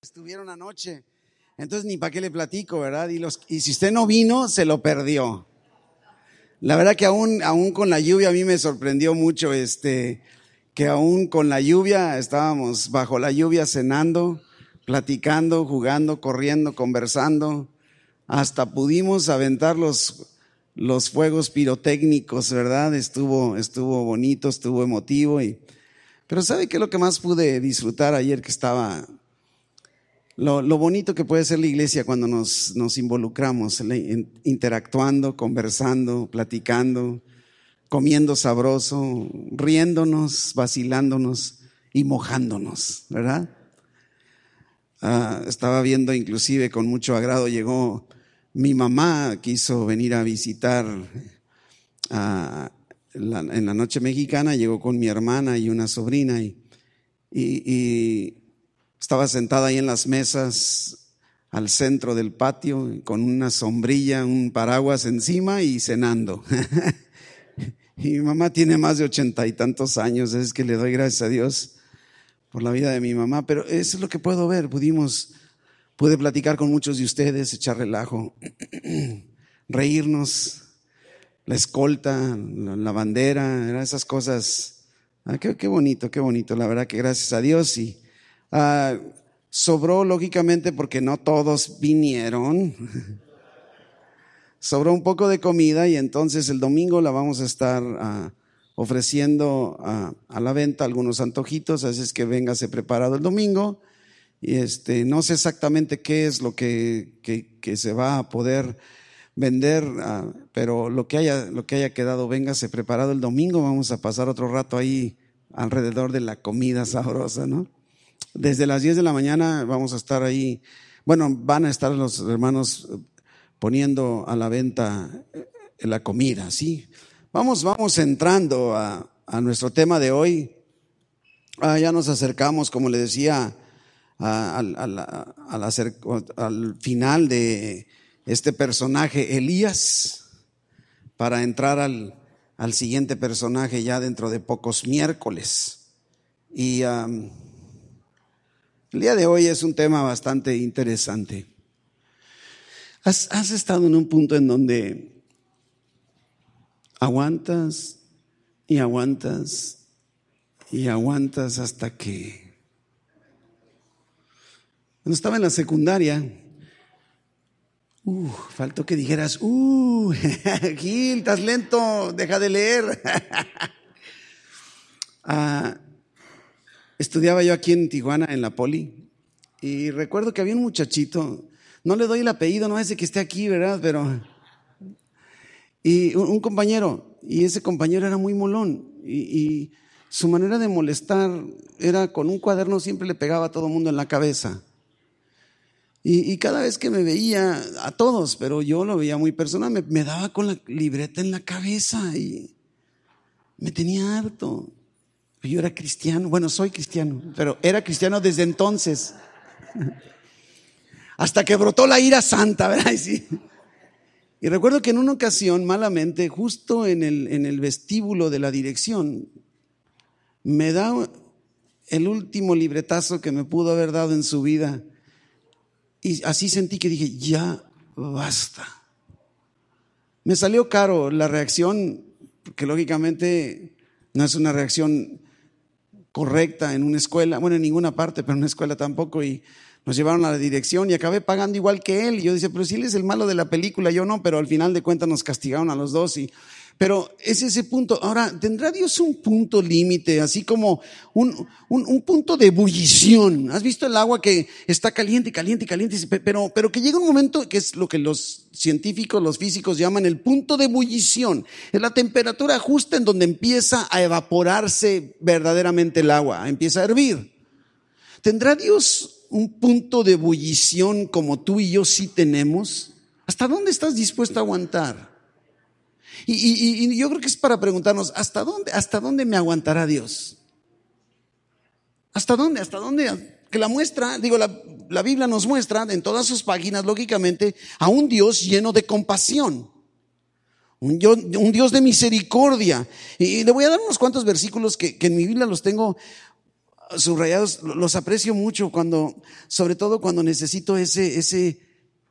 Estuvieron anoche, entonces ni para qué le platico, ¿verdad? Y si usted no vino, se lo perdió. La verdad que aún con la lluvia a mí me sorprendió mucho que aún con la lluvia estábamos bajo la lluvia cenando, platicando, jugando, corriendo, conversando. Hasta pudimos aventar los fuegos pirotécnicos, ¿verdad? Estuvo bonito, estuvo emotivo. Pero ¿sabe qué es lo que más pude disfrutar ayer que estaba? Lo bonito que puede ser la iglesia cuando nos involucramos, interactuando, conversando, platicando, comiendo sabroso, riéndonos, vacilándonos y mojándonos, ¿verdad? Estaba viendo inclusive con mucho agrado, llegó mi mamá, quiso venir a visitar en la noche mexicana, llegó con mi hermana y una sobrina y estaba sentada ahí en las mesas al centro del patio con una sombrilla, un paraguas encima y cenando. Y mi mamá tiene más de 80 y tantos años, es que le doy gracias a Dios por la vida de mi mamá, pero eso es lo que puedo ver. Pude platicar con muchos de ustedes, echar relajo, reírnos, la escolta, la bandera, esas cosas. Qué bonito, la verdad que gracias a Dios. Y sobró lógicamente porque no todos vinieron. Sobró un poco de comida y entonces el domingo la vamos a estar ofreciendo a la venta algunos antojitos, así es que véngase preparado el domingo. Y no sé exactamente qué es lo que se va a poder vender, pero lo que haya quedado, véngase preparado el domingo. Vamos a pasar otro rato ahí alrededor de la comida sabrosa, ¿no? Desde las 10 de la mañana vamos a estar ahí. Bueno, van a estar los hermanos poniendo a la venta la comida, ¿sí? Vamos entrando a nuestro tema de hoy. Ya nos acercamos, como le decía, al final de este personaje, Elías, para entrar al siguiente personaje ya dentro de pocos miércoles. Y el día de hoy es un tema bastante interesante. ¿Has estado en un punto en donde aguantas y aguantas y aguantas hasta que... Cuando estaba en la secundaria, faltó que dijeras, Gil, estás lento, deja de leer. Estudiaba yo aquí en Tijuana, en la Poli, y recuerdo que había un muchachito, no le doy el apellido, no es de que esté aquí, ¿verdad? Pero, y un compañero, y ese compañero era muy molón, y su manera de molestar era con un cuaderno, siempre le pegaba a todo mundo en la cabeza. Y cada vez que me veía, a todos, pero yo lo veía muy personal, me daba con la libreta en la cabeza y me tenía harto. Yo era cristiano, bueno, soy cristiano, pero era cristiano desde entonces. Hasta que brotó la ira santa, ¿verdad? Y recuerdo que en una ocasión, malamente, justo en el vestíbulo de la dirección, me da el último libretazo que me pudo haber dado en su vida. Y así sentí que dije, ya basta. Me salió caro la reacción, porque lógicamente no es una reacción correcta en una escuela, bueno, en ninguna parte, pero en una escuela tampoco, y nos llevaron a la dirección y acabé pagando igual que él. Y yo decía, pero si él es el malo de la película, yo no, pero al final de cuentas nos castigaron a los dos. Pero es ese punto. Ahora, ¿tendrá Dios un punto límite, así como un punto de ebullición? ¿Has visto el agua que está caliente, pero que llega un momento que es lo que los científicos, los físicos llaman el punto de ebullición? Es la temperatura justa en donde empieza a evaporarse verdaderamente el agua, empieza a hervir. ¿Tendrá Dios un punto de ebullición como tú y yo sí tenemos? ¿Hasta dónde estás dispuesto a aguantar? Y yo creo que es para preguntarnos, ¿hasta dónde me aguantará Dios? ¿Hasta dónde? Que la Biblia nos muestra en todas sus páginas, lógicamente, a un Dios lleno de compasión, un Dios de misericordia. Y le voy a dar unos cuantos versículos que en mi Biblia los tengo subrayados, los aprecio mucho sobre todo cuando necesito ese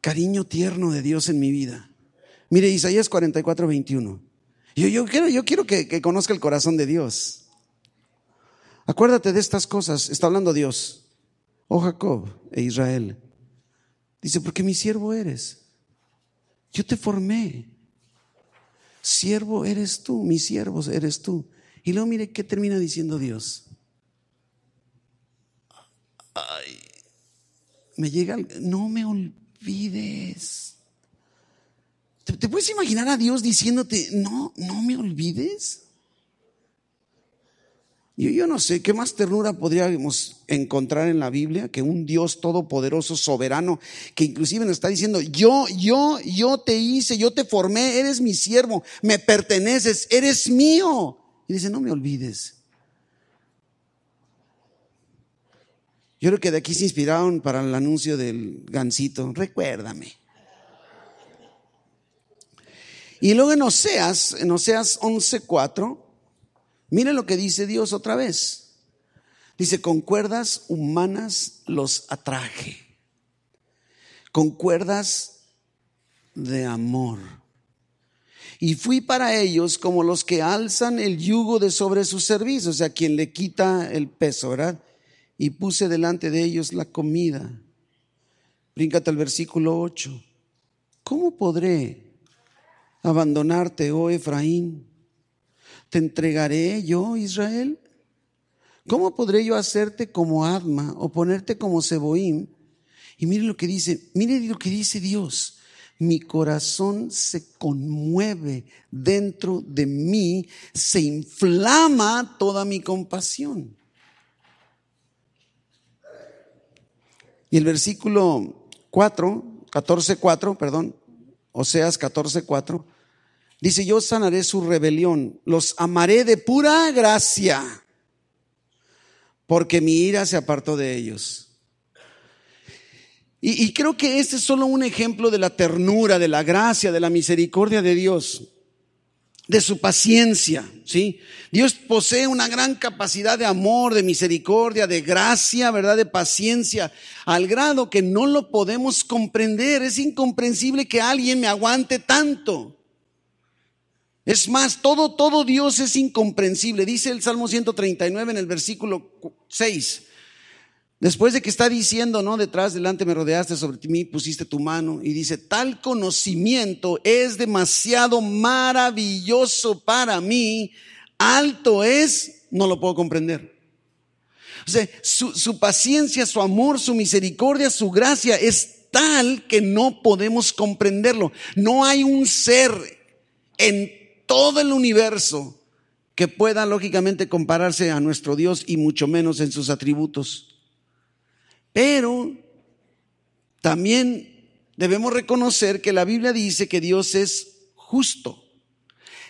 cariño tierno de Dios en mi vida. Mire, Isaías 44:21. Yo quiero que conozca el corazón de Dios. Acuérdate de estas cosas, está hablando Dios. Oh Jacob e Israel. Dice, porque mi siervo eres. Yo te formé. Siervo eres tú, mi siervo eres tú. Y luego mire qué termina diciendo Dios. Ay, me llega, no me olvides. ¿Te puedes imaginar a Dios diciéndote, no me olvides? Yo no sé qué más ternura podríamos encontrar en la Biblia que un Dios todopoderoso, soberano, que inclusive nos está diciendo, yo te hice, yo te formé, eres mi siervo, me perteneces, eres mío. Y dice, no me olvides. Yo creo que de aquí se inspiraron para el anuncio del gansito, recuérdame. Y luego en Oseas 11:4, miren lo que dice Dios otra vez. Dice, con cuerdas humanas los atraje, con cuerdas de amor. Y fui para ellos como los que alzan el yugo de sobre su cerviz, o sea, quien le quita el peso, ¿verdad? Y puse delante de ellos la comida. Bríncate al versículo 8. ¿Cómo podré abandonarte, oh Efraín? ¿Te entregaré yo, Israel? ¿Cómo podré yo hacerte como Adma o ponerte como Seboim? Y mire lo que dice Dios. Mi corazón se conmueve dentro de mí, se inflama toda mi compasión. Y el versículo 14:4, Oseas 14:4, dice, yo sanaré su rebelión, los amaré de pura gracia, porque mi ira se apartó de ellos. Y creo que este es solo un ejemplo de la ternura, de la gracia, de la misericordia de Dios, de su paciencia, ¿sí? Dios posee una gran capacidad de amor, de misericordia, de gracia, ¿verdad? De paciencia, al grado que no lo podemos comprender. Es incomprensible que alguien me aguante tanto. Es más, todo Dios es incomprensible. Dice el Salmo 139 en el versículo 6. Después de que está diciendo, ¿no? Detrás, delante me rodeaste, sobre mí pusiste tu mano. Y dice, tal conocimiento es demasiado maravilloso para mí. Alto es, no lo puedo comprender. O sea, su paciencia, su amor, su misericordia, su gracia es tal que no podemos comprenderlo. No hay un ser en todo el universo que pueda lógicamente compararse a nuestro Dios y mucho menos en sus atributos. Pero también debemos reconocer que la Biblia dice que Dios es justo.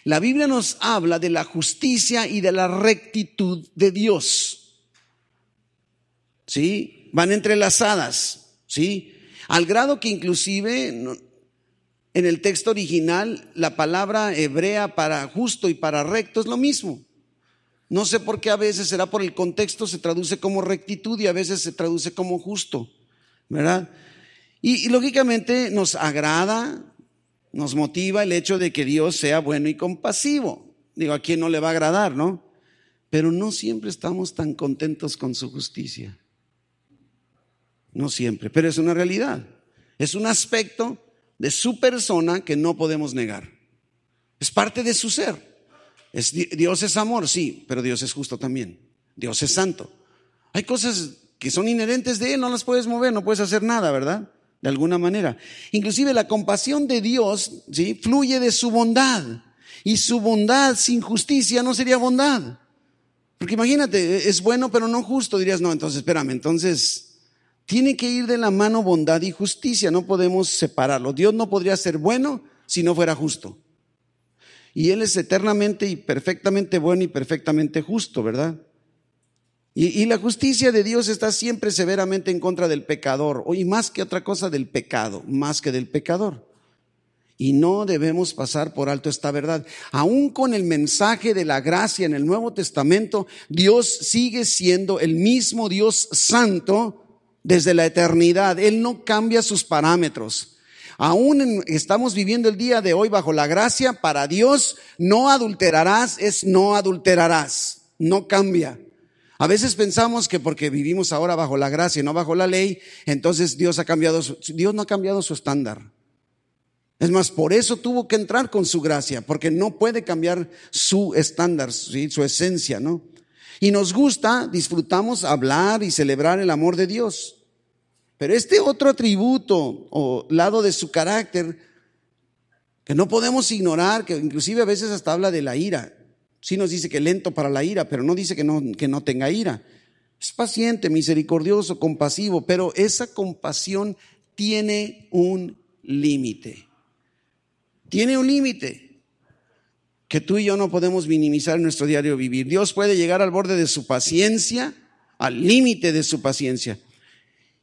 La Biblia nos habla de la justicia y de la rectitud de Dios. ¿Sí? Van entrelazadas, ¿sí? Al grado que inclusive en el texto original la palabra hebrea para justo y para recto es lo mismo. No sé por qué a veces será por el contexto, se traduce como rectitud y a veces se traduce como justo, ¿verdad? Y lógicamente nos agrada, nos motiva el hecho de que Dios sea bueno y compasivo. Digo, ¿a quién no le va a agradar, no? Pero no siempre estamos tan contentos con su justicia. No siempre, pero es una realidad. Es un aspecto de su persona que no podemos negar. Es parte de su ser. Dios es amor, sí, pero Dios es justo también. Dios es santo. Hay cosas que son inherentes de Él, no las puedes mover, no puedes hacer nada, ¿verdad? De alguna manera. Inclusive la compasión de Dios, ¿sí? Fluye de su bondad. Y su bondad sin justicia no sería bondad. Porque imagínate, es bueno pero no justo. Dirías, no, entonces espérame, entonces tiene que ir de la mano bondad y justicia, no podemos separarlo. Dios no podría ser bueno si no fuera justo. Y Él es eternamente y perfectamente bueno y perfectamente justo, ¿verdad? Y la justicia de Dios está siempre severamente en contra del pecador, y más que otra cosa del pecado, más que del pecador. Y no debemos pasar por alto esta verdad. Aún con el mensaje de la gracia en el Nuevo Testamento, Dios sigue siendo el mismo Dios santo desde la eternidad. Él no cambia sus parámetros. Aún estamos viviendo el día de hoy bajo la gracia. Para Dios, no adulterarás es no adulterarás. No cambia. A veces pensamos que porque vivimos ahora bajo la gracia y no bajo la ley, entonces Dios no ha cambiado su estándar. Es más, por eso tuvo que entrar con su gracia, porque no puede cambiar su estándar, ¿sí? Su esencia, ¿no? Y nos gusta, disfrutamos hablar y celebrar el amor de Dios. Pero este otro atributo o lado de su carácter que no podemos ignorar, que inclusive a veces hasta habla de la ira. Sí nos dice que lento para la ira, pero no dice que no tenga ira. Es paciente, misericordioso, compasivo, pero esa compasión tiene un límite. Tiene un límite que tú y yo no podemos minimizar en nuestro diario vivir. Dios puede llegar al borde de su paciencia, al límite de su paciencia.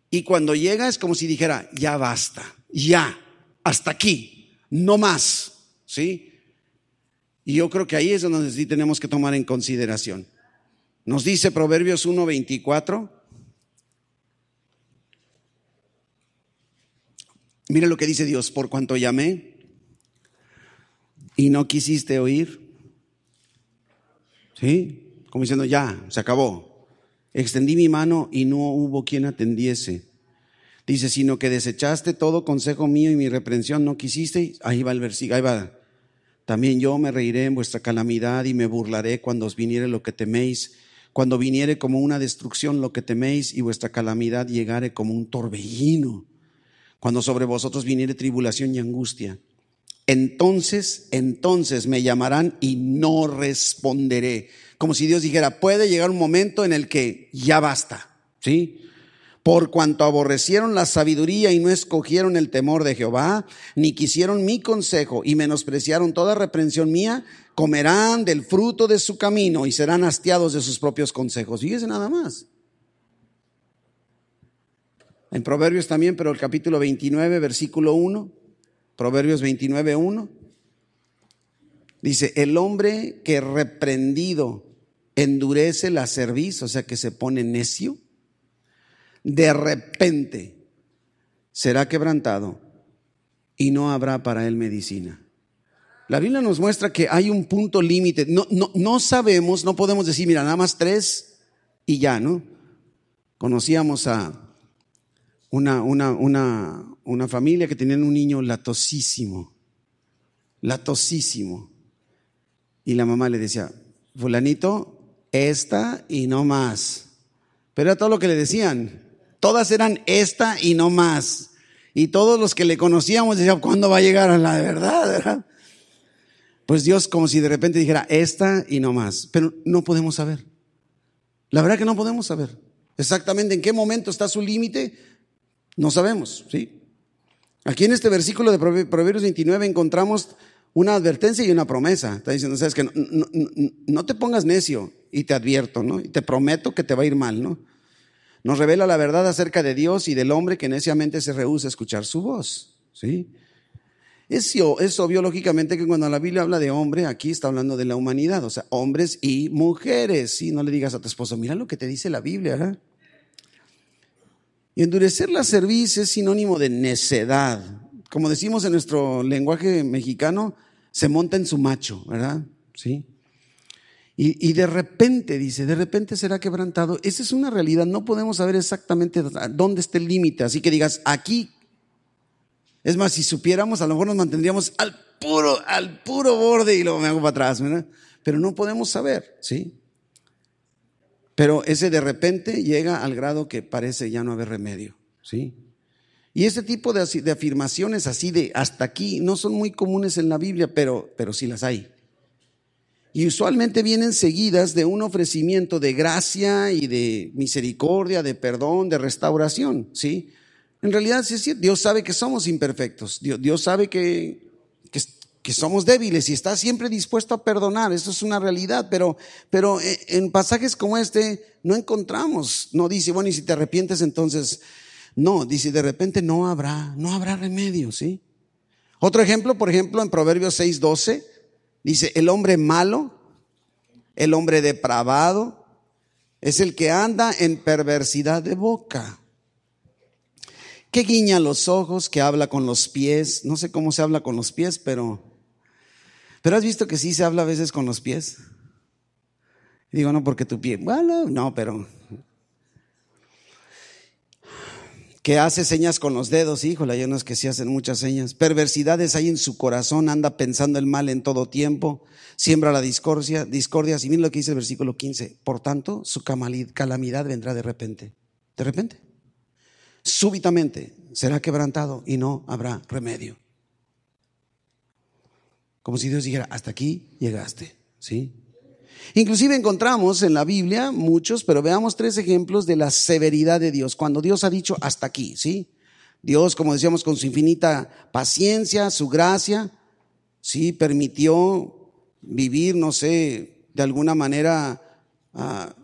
Y cuando llega es como si dijera, ya basta, ya, hasta aquí, no más, ¿sí? Y yo creo que ahí es donde sí tenemos que tomar en consideración. Nos dice Proverbios 1:24. Mira lo que dice Dios: por cuanto llamé y no quisiste oír. ¿Sí? Como diciendo, ya, se acabó. Extendí mi mano y no hubo quien atendiese. Dice, sino que desechaste todo consejo mío y mi reprensión no quisiste. Ahí va el versículo, ahí va. También yo me reiré en vuestra calamidad y me burlaré cuando os viniere lo que teméis. Cuando viniere como una destrucción lo que teméis y vuestra calamidad llegare como un torbellino. Cuando sobre vosotros viniere tribulación y angustia. Entonces me llamarán y no responderé. Como si Dios dijera, puede llegar un momento en el que ya basta, ¿sí? Por cuanto aborrecieron la sabiduría y no escogieron el temor de Jehová, ni quisieron mi consejo y menospreciaron toda reprensión mía, comerán del fruto de su camino y serán hastiados de sus propios consejos. Fíjese nada más. En Proverbios también, pero el capítulo 29, versículo 1. Proverbios 29:1 dice, el hombre que reprendido endurece la cerviz, o sea que se pone necio, de repente será quebrantado y no habrá para él medicina. La Biblia nos muestra que hay un punto límite. No sabemos, no podemos decir, mira, nada más 3 y ya, ¿no? Conocíamos a una familia que tenían un niño latosísimo. Y la mamá le decía, fulanito, esta y no más. Pero era todo lo que le decían. Todas eran esta y no más. Y todos los que le conocíamos decían, ¿cuándo va a llegar a la verdad? Pues Dios como si de repente dijera, esta y no más. Pero no podemos saber. La verdad que no podemos saber. Exactamente en qué momento está su límite, no sabemos, ¿sí? Aquí en este versículo de Proverbios 29 encontramos una advertencia y una promesa. Está diciendo, sabes que no te pongas necio y te advierto, ¿no? Y te prometo que te va a ir mal, ¿no? Nos revela la verdad acerca de Dios y del hombre que neciamente se rehúsa a escuchar su voz, ¿sí? Es obvio, lógicamente, que cuando la Biblia habla de hombre, aquí está hablando de la humanidad, o sea, hombres y mujeres, ¿sí? No le digas a tu esposo, mira lo que te dice la Biblia, ¿verdad? Y endurecer la cerviz es sinónimo de necedad. Como decimos en nuestro lenguaje mexicano, se monta en su macho, ¿verdad? ¿Sí? Y de repente, dice, de repente será quebrantado. Esa es una realidad, no podemos saber exactamente dónde está el límite. Así que digas, aquí. Es más, si supiéramos, a lo mejor nos mantendríamos al puro borde y luego me hago para atrás, ¿verdad? Pero no podemos saber, ¿sí? Pero ese de repente llega al grado que parece ya no haber remedio, ¿sí? Y ese tipo de afirmaciones así de hasta aquí no son muy comunes en la Biblia, pero sí las hay. Y usualmente vienen seguidas de un ofrecimiento de gracia y de misericordia, de perdón, de restauración, ¿sí? En realidad, sí es cierto, Dios sabe que somos imperfectos, Dios sabe que somos débiles y está siempre dispuesto a perdonar. Eso es una realidad, pero en pasajes como este no encontramos, no dice, bueno, y si te arrepientes entonces, no, dice de repente no habrá remedio, ¿sí? Otro ejemplo, por ejemplo, en Proverbios 6:12, dice, el hombre malo, el hombre depravado, es el que anda en perversidad de boca, que guiña los ojos, que habla con los pies. No sé cómo se habla con los pies, pero has visto que sí se habla a veces con los pies. Digo, no porque tu pie, bueno, no, pero que hace señas con los dedos, híjole, hay unos que sí hacen muchas señas. Perversidades hay en su corazón, anda pensando el mal en todo tiempo, siembra la discordia. Y miren lo que dice el versículo 15. Por tanto, su calamidad vendrá de repente. De repente. Súbitamente será quebrantado y no habrá remedio. Como si Dios dijera, hasta aquí llegaste, ¿sí? Inclusive encontramos en la Biblia muchos, pero veamos 3 ejemplos de la severidad de Dios, cuando Dios ha dicho hasta aquí, ¿sí? Dios, como decíamos, con su infinita paciencia, su gracia, ¿sí? Permitió vivir, no sé, de alguna manera a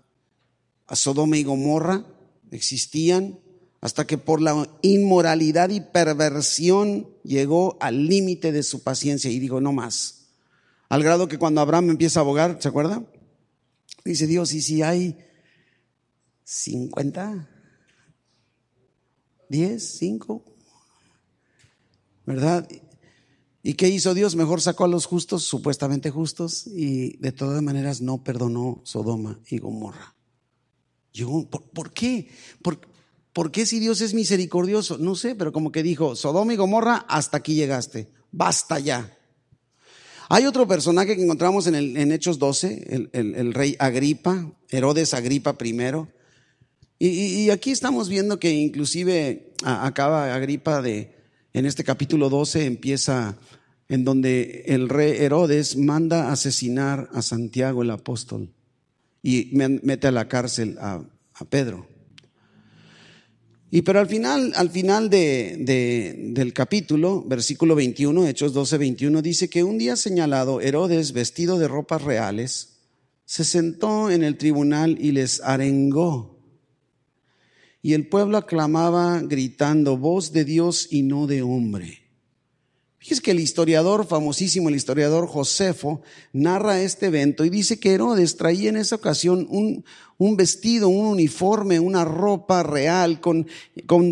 Sodoma y Gomorra, existían, hasta que por la inmoralidad y perversión llegó al límite de su paciencia y dijo, no más. Al grado que cuando Abraham empieza a abogar, ¿se acuerda? Dice Dios, ¿y si hay 50? 10, 5, ¿verdad? ¿Y qué hizo Dios? Mejor sacó a los justos, supuestamente justos, y de todas maneras no perdonó Sodoma y Gomorra. ¿Por qué? ¿Por qué si Dios es misericordioso? No sé, pero como que dijo, Sodoma y Gomorra, hasta aquí llegaste, basta ya. Hay otro personaje que encontramos en Hechos 12, el rey Agripa, Herodes Agripa I. Y aquí estamos viendo que inclusive acaba Agripa en este capítulo 12 empieza en donde el rey Herodes manda asesinar a Santiago el apóstol y mete a la cárcel a Pedro. Pero al final del capítulo, versículo 21, Hechos 12, 21, dice que un día señalado, Herodes, vestido de ropas reales, se sentó en el tribunal y les arengó. Y el pueblo aclamaba gritando, voz de Dios y no de hombre. Fíjese que el historiador famosísimo, el historiador Josefo, narra este evento y dice que Herodes traía en esa ocasión un vestido, un uniforme, una ropa real con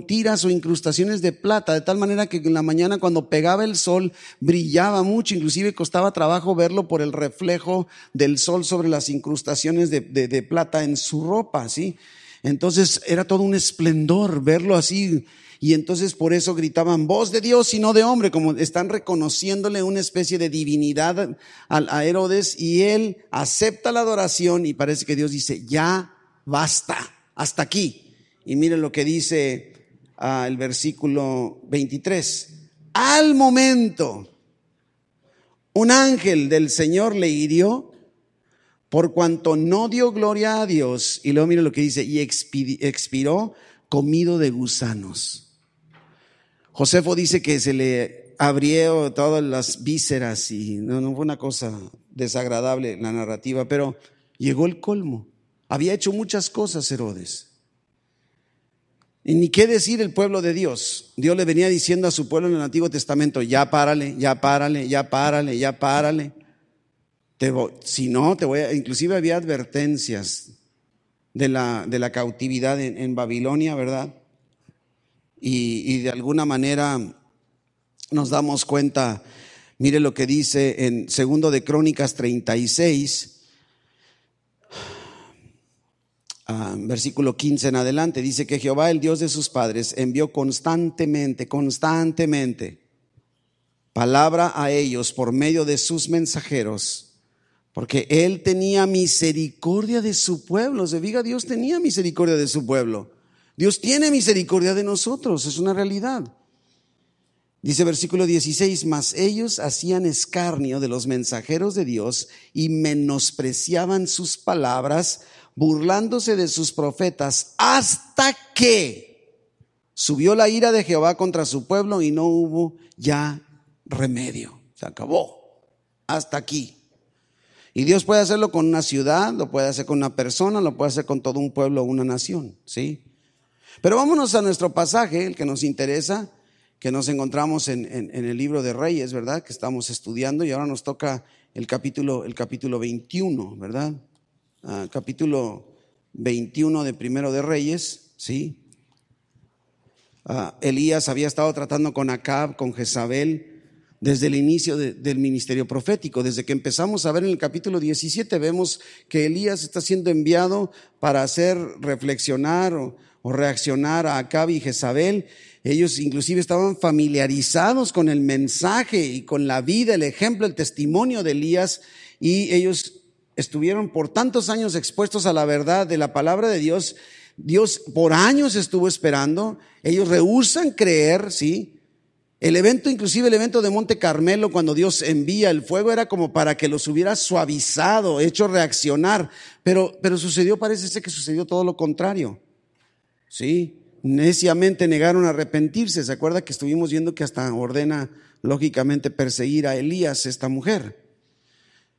tiras o incrustaciones de plata, de tal manera que en la mañana cuando pegaba el sol brillaba mucho, inclusive costaba trabajo verlo por el reflejo del sol sobre las incrustaciones de plata en su ropa, ¿sí? Entonces era todo un esplendor verlo así. Y entonces por eso gritaban, voz de Dios y no de hombre, como están reconociéndole una especie de divinidad a Herodes, y él acepta la adoración y parece que Dios dice, ya basta, hasta aquí. Y miren lo que dice el versículo 23. Al momento, un ángel del Señor le hirió por cuanto no dio gloria a Dios. Y luego miren lo que dice, y expiró comido de gusanos. Josefo dice que se le abrió todas las vísceras y no fue una cosa desagradable la narrativa, pero llegó el colmo. Había hecho muchas cosas Herodes. Y ni qué decir el pueblo de Dios. Dios le venía diciendo a su pueblo en el Antiguo Testamento, ya párale, ya párale, ya párale, ya párale. Si no, te voy a... Inclusive había advertencias de la cautividad en Babilonia, ¿verdad? Y de alguna manera nos damos cuenta, mire lo que dice en 2 de Crónicas 36, versículo 15 en adelante, dice que Jehová, el Dios de sus padres, envió constantemente palabra a ellos por medio de sus mensajeros, porque Él tenía misericordia de su pueblo. Se diga, Dios tenía misericordia de su pueblo. Dios tiene misericordia de nosotros, es una realidad. Dice versículo 16, mas ellos hacían escarnio de los mensajeros de Dios y menospreciaban sus palabras, burlándose de sus profetas, hasta que subió la ira de Jehová contra su pueblo y no hubo ya remedio. Se acabó, hasta aquí. Y Dios puede hacerlo con una ciudad, lo puede hacer con una persona, lo puede hacer con todo un pueblo o una nación, ¿sí? Pero vámonos a nuestro pasaje, el que nos interesa, que nos encontramos en el libro de Reyes, ¿verdad? Que estamos estudiando y ahora nos toca el capítulo 21, ¿verdad? Capítulo 21 de Primero de Reyes, ¿sí? Elías había estado tratando con Acab, con Jezabel, desde el inicio del ministerio profético. Desde que empezamos a ver en el capítulo 17, vemos que Elías está siendo enviado para hacer reflexionar o reaccionar a Acab y Jezabel. Ellos inclusive estaban familiarizados con el mensaje y con la vida, el ejemplo, el testimonio de Elías, y ellos estuvieron por tantos años expuestos a la verdad de la palabra de Dios. Dios por años estuvo esperando. Ellos rehúsan creer, ¿sí? Inclusive el evento de Monte Carmelo, cuando Dios envía el fuego, era como para que los hubiera suavizado, hecho reaccionar. Pero parece ser que sucedió todo lo contrario. ¿Sí? Neciamente negaron a arrepentirse. ¿Se acuerda que estuvimos viendo que hasta ordena lógicamente perseguir a Elías, esta mujer?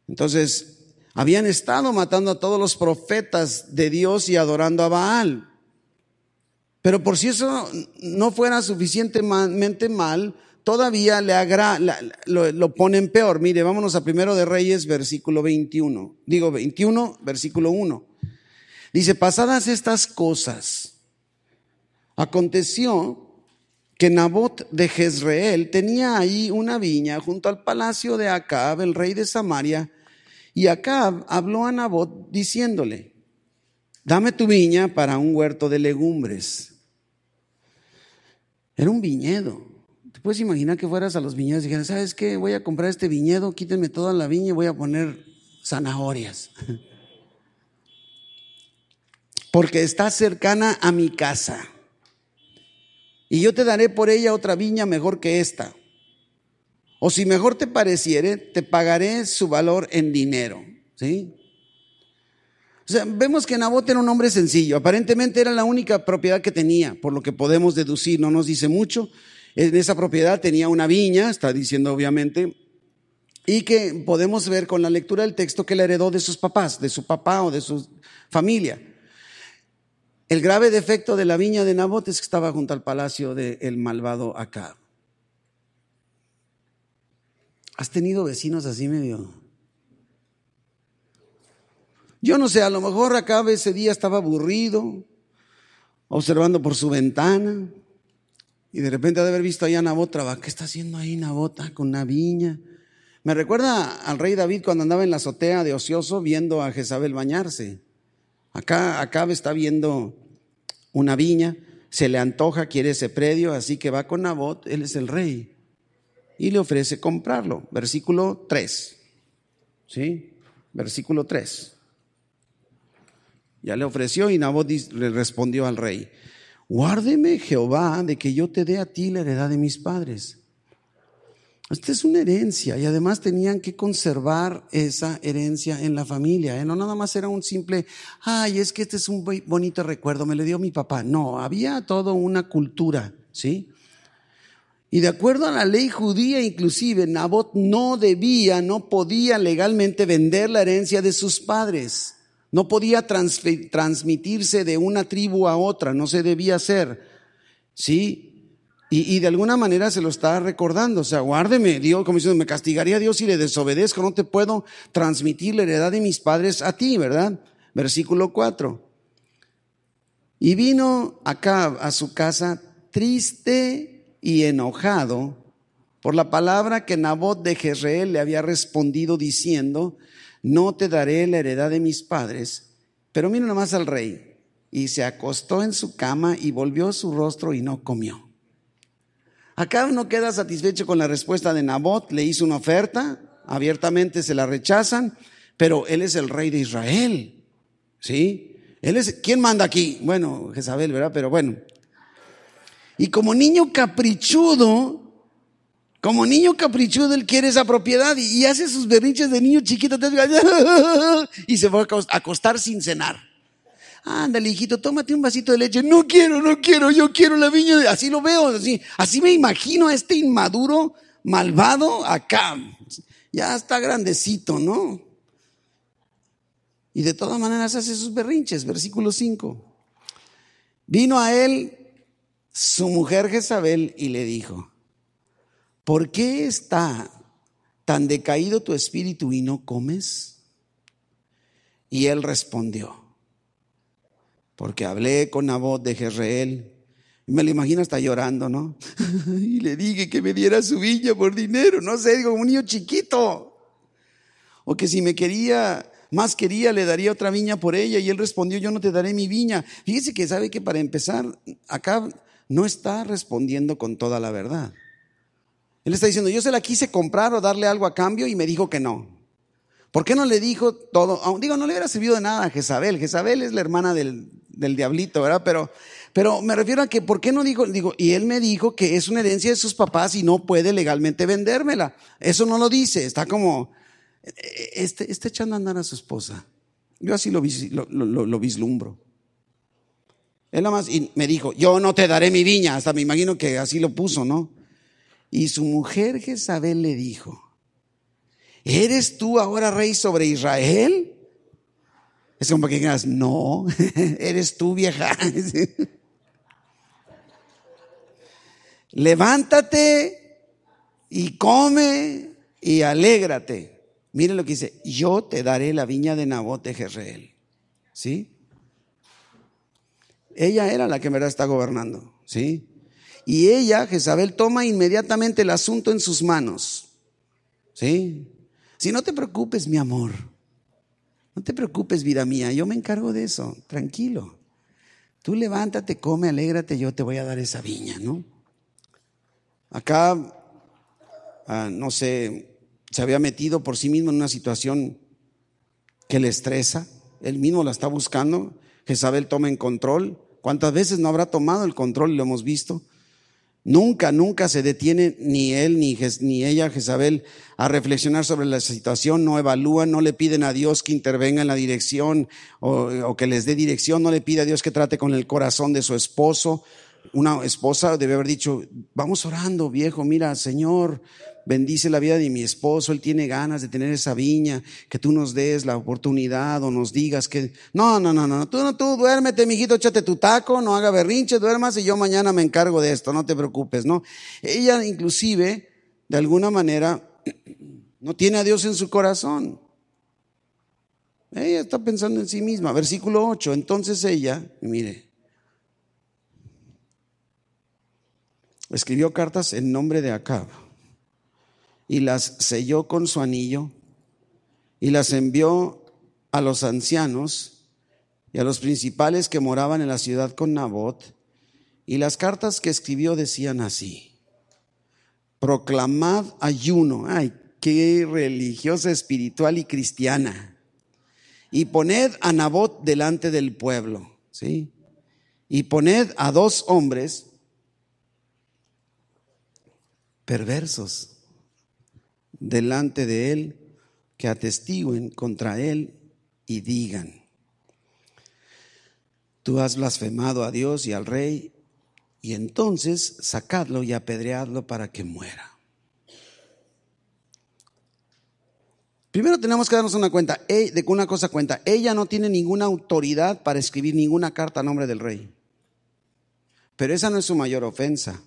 Entonces, habían estado matando a todos los profetas de Dios y adorando a Baal. Pero por si eso no fuera suficientemente mal, todavía lo ponen peor. Mire, vámonos a Primero de Reyes, versículo 21. 21, versículo 1. Dice: pasadas estas cosas, aconteció que Nabot de Jezreel tenía ahí una viña junto al palacio de Acab, el rey de Samaria, y Acab habló a Nabot diciéndole: dame tu viña para un huerto de legumbres. Era un viñedo. ¿Te puedes imaginar que fueras a los viñedos y dijeras: ¿sabes qué? Voy a comprar este viñedo, quítenme toda la viña y voy a poner zanahorias, porque está cercana a mi casa, y yo te daré por ella otra viña mejor que esta. O si mejor te pareciere, te pagaré su valor en dinero. ¿Sí? O sea, vemos que Nabot era un hombre sencillo. Aparentemente era la única propiedad que tenía, por lo que podemos deducir, no nos dice mucho. En esa propiedad tenía una viña, está diciendo obviamente, y que podemos ver con la lectura del texto que la heredó de sus papás, de su papá o de su familia. El grave defecto de la viña de Nabot es que estaba junto al palacio del malvado Acab. ¿Has tenido vecinos así medio? Yo no sé, a lo mejor Acab ese día estaba aburrido, observando por su ventana, y de repente ha de haber visto allá a Nabot trabajar. ¿Qué está haciendo ahí Nabot con una viña? Me recuerda al rey David cuando andaba en la azotea de ocioso viendo a Jezabel bañarse. Acá Acab está viendo una viña, se le antoja, quiere ese predio, así que va con Nabot, él es el rey, y le ofrece comprarlo. Versículo 3. ¿Sí? Versículo 3. Ya le ofreció y Nabot le respondió al rey: guárdeme Jehová de que yo te dé a ti la heredad de mis padres. Esta es una herencia y además tenían que conservar esa herencia en la familia. No nada más era un simple: ay, es que este es un bonito recuerdo, me lo dio mi papá. No, había toda una cultura, ¿sí? Y de acuerdo a la ley judía inclusive, Nabot no podía legalmente vender la herencia de sus padres. No podía transmitirse de una tribu a otra, no se debía hacer, ¿sí? Y de alguna manera se lo está recordando. O sea, guárdeme, Dios, como diciendo, me castigaría Dios si le desobedezco, no te puedo transmitir la heredad de mis padres a ti, ¿verdad? Versículo 4. Y vino Acab a su casa triste y enojado por la palabra que Nabot de Jezreel le había respondido diciendo: no te daré la heredad de mis padres. Pero mira nomás al rey. Y se acostó en su cama y volvió su rostro y no comió. Acab no queda satisfecho con la respuesta de Nabot. Le hizo una oferta, abiertamente se la rechazan, pero él es el rey de Israel. ¿Sí? ¿Quién manda aquí? Bueno, Jezabel, ¿verdad? Pero bueno. Y como niño caprichudo, él quiere esa propiedad y hace sus berrinches de niño chiquito y se fue a acostar sin cenar. Ándale, hijito, tómate un vasito de leche. No quiero, yo quiero la viña. Así lo veo, así me imagino a este inmaduro, malvado acá. Ya está grandecito, ¿no? Y de todas maneras hace sus berrinches. Versículo 5. Vino a él su mujer Jezabel y le dijo: ¿por qué está tan decaído tu espíritu y no comes? Y él respondió: porque hablé con Nabot de Jezreel. Y me lo imagino hasta llorando, ¿no? Y le dije que me diera su viña por dinero, no sé, digo, un niño chiquito. O que si me quería, más quería, le daría otra viña por ella. Y él respondió: yo no te daré mi viña. Fíjese que sabe que para empezar, acá no está respondiendo con toda la verdad. Él está diciendo: yo se la quise comprar o darle algo a cambio y me dijo que no. ¿Por qué no le dijo todo? Digo, no le hubiera servido de nada a Jezabel. Jezabel es la hermana del diablito, ¿verdad? Pero me refiero a que, ¿por qué no dijo? Digo, y él me dijo que es una herencia de sus papás y no puede legalmente vendérmela. Eso no lo dice, está como, está echando a andar a su esposa. Yo así lo vislumbro. Él nada más y me dijo: yo no te daré mi viña. Hasta me imagino que así lo puso, ¿no? Y su mujer Jezabel le dijo: ¿eres tú ahora rey sobre Israel? Es como que digas: no, eres tú, vieja. Levántate y come y alégrate. Mire lo que dice: yo te daré la viña de Nabot de Jezreel. ¿Sí? Ella era la que en verdad está gobernando. ¿Sí? Y ella, Jezabel, toma inmediatamente el asunto en sus manos. ¿Sí? Si no te preocupes, mi amor. No te preocupes, vida mía. Yo me encargo de eso. Tranquilo. Tú levántate, come, alégrate. Yo te voy a dar esa viña, ¿no? Acá, no sé, se había metido por sí mismo en una situación que le estresa. Él mismo la está buscando. Jezabel toma en control. ¿Cuántas veces no habrá tomado el control y lo hemos visto? Nunca se detiene ni él ni ella, Jezabel, a reflexionar sobre la situación. No evalúan, no le piden a Dios que intervenga en la dirección o que les dé dirección. No le pide a Dios que trate con el corazón de su esposo. Una esposa debe haber dicho: vamos orando, viejo, mira, Señor, bendice la vida de mi esposo, él tiene ganas de tener esa viña, que tú nos des la oportunidad o nos digas que no, tú duérmete, mijito, échate tu taco, no haga berrinche, duermas y yo mañana me encargo de esto, no te preocupes, ¿no? Ella inclusive, de alguna manera, no tiene a Dios en su corazón. Ella está pensando en sí misma. Versículo 8, entonces ella, mire, escribió cartas en nombre de Acab y las selló con su anillo y las envió a los ancianos y a los principales que moraban en la ciudad con Nabot. Y las cartas que escribió decían así: proclamad ayuno. Ay, qué religiosa, espiritual y cristiana. Y poned a Nabot delante del pueblo, ¿sí? Y poned a 2 hombres perversos delante de él, que atestiguen contra él y digan: tú has blasfemado a Dios y al rey, y entonces sacadlo y apedreadlo para que muera. Primero tenemos que darnos una cosa cuenta. Ella no tiene ninguna autoridad para escribir ninguna carta a nombre del rey. Pero esa no es su mayor ofensa.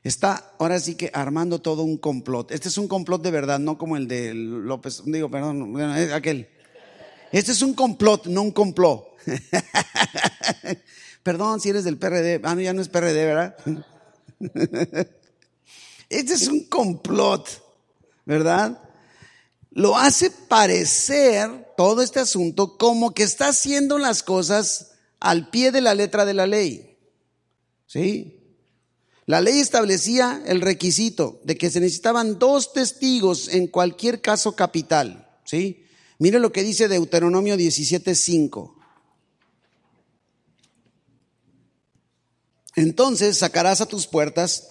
Está ahora sí que armando todo un complot. Este es un complot de verdad, no como el de López, aquel. Este es un complot, no un complot. Perdón si eres del PRD. No, ya no es PRD, ¿verdad? Este es un complot, ¿verdad? Lo hace parecer todo este asunto como que está haciendo las cosas al pie de la letra de la ley. ¿Sí? La ley establecía el requisito de que se necesitaban 2 testigos en cualquier caso capital. ¿Sí? Mire lo que dice Deuteronomio 17:5. Entonces sacarás a tus puertas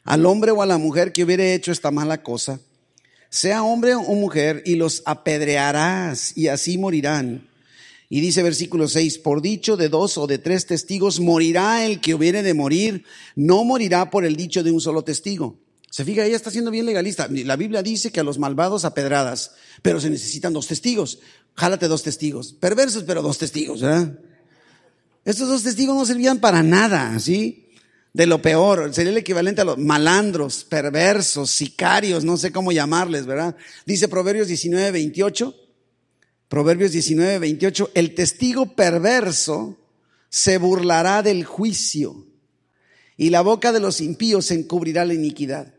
al hombre o a la mujer que hubiere hecho esta mala cosa, sea hombre o mujer, y los apedrearás y así morirán. Y dice versículo 6, por dicho de 2 o de 3 testigos morirá el que hubiere de morir, no morirá por el dicho de un solo testigo. Se fija, ella está siendo bien legalista. La Biblia dice que a los malvados a pedradas, pero se necesitan 2 testigos. Jálate 2 testigos, perversos pero 2 testigos, ¿verdad? Estos 2 testigos no servían para nada, ¿sí? de lo peor, sería el equivalente a los malandros, perversos, sicarios, no sé cómo llamarles, ¿verdad? Dice Proverbios 19:28, el testigo perverso se burlará del juicio y la boca de los impíos encubrirá la iniquidad.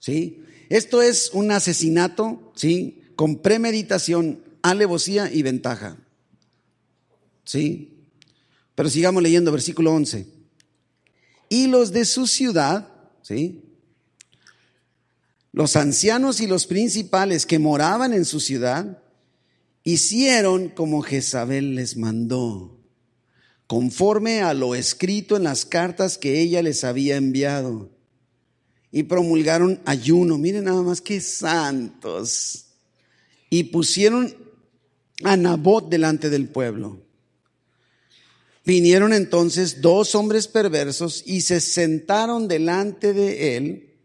¿Sí? Esto es un asesinato, ¿sí?, con premeditación, alevosía y ventaja. ¿Sí? Pero sigamos leyendo versículo 11. Y los de su ciudad, ¿sí?, los ancianos y los principales que moraban en su ciudad, hicieron como Jezabel les mandó, conforme a lo escrito en las cartas que ella les había enviado, y promulgaron ayuno. Miren nada más qué santos. Y pusieron a Nabot delante del pueblo. Vinieron entonces 2 hombres perversos y se sentaron delante de él.